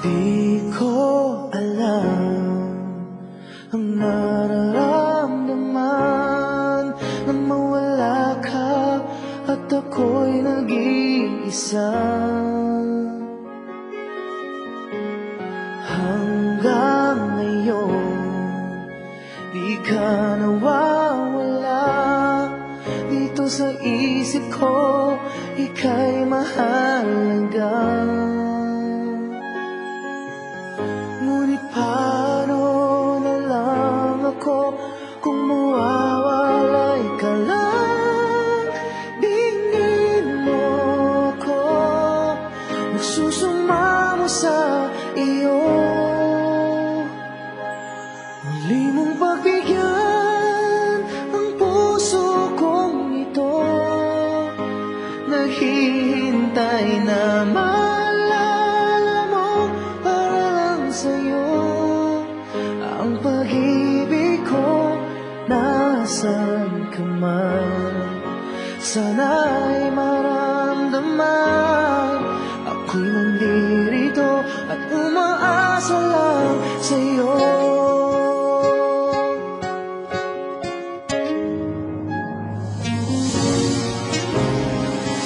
Di ko alam ang nararamdaman na mawala ka at ako'y nag-iisa. Hanggang ngayon, di ka nawawala dito sa isip ko, ika'y mahalaga. Ngunit paano na lang ako kung mawawalay ka lang? Tingin mo ako, nagsusumamo sa iyo. Muli mong pagbigyan ang puso kong ito, naghihintay na maalala mo para lang sa'yo. Ang pag-ibig ko, nasan ka man, sana'y maramdaman. Ako'y nandirito at umaasa lang sa'yo.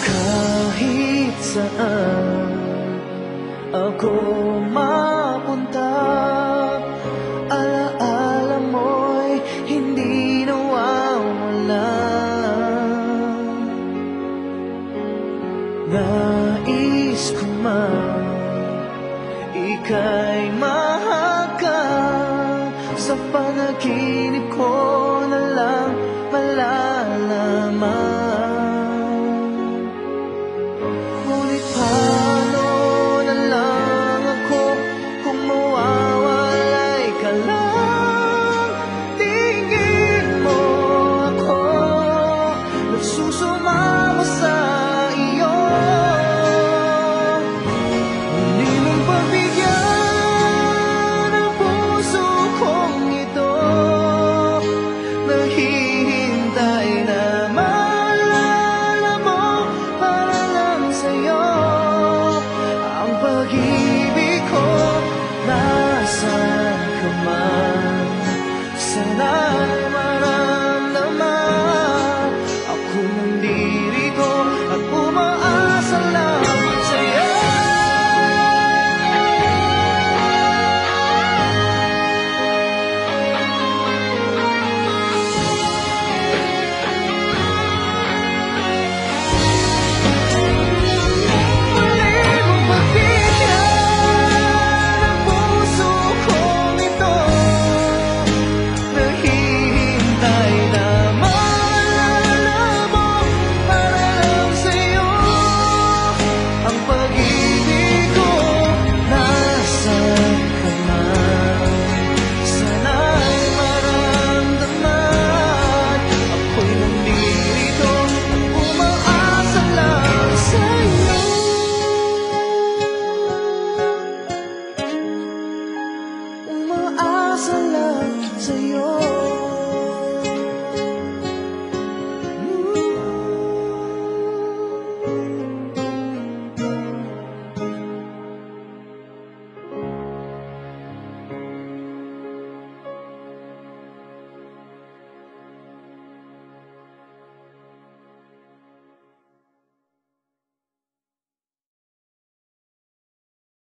Kahit saan ako mapunta, alaala mo'y hindi nawawala. Nais ko man ika'y mahagkan, sa panaginip ko na lang malalaman. Ngunit paano na lang ako kung mawawalay ka lang? Tingin mo ako, nagsusumamo sa iyo. Muli mong pagbigyan ang puso kong ito, naghihintay na maalala mo para lang sa'yo. Ang pag-ibig ko, nasan ka man, sana'y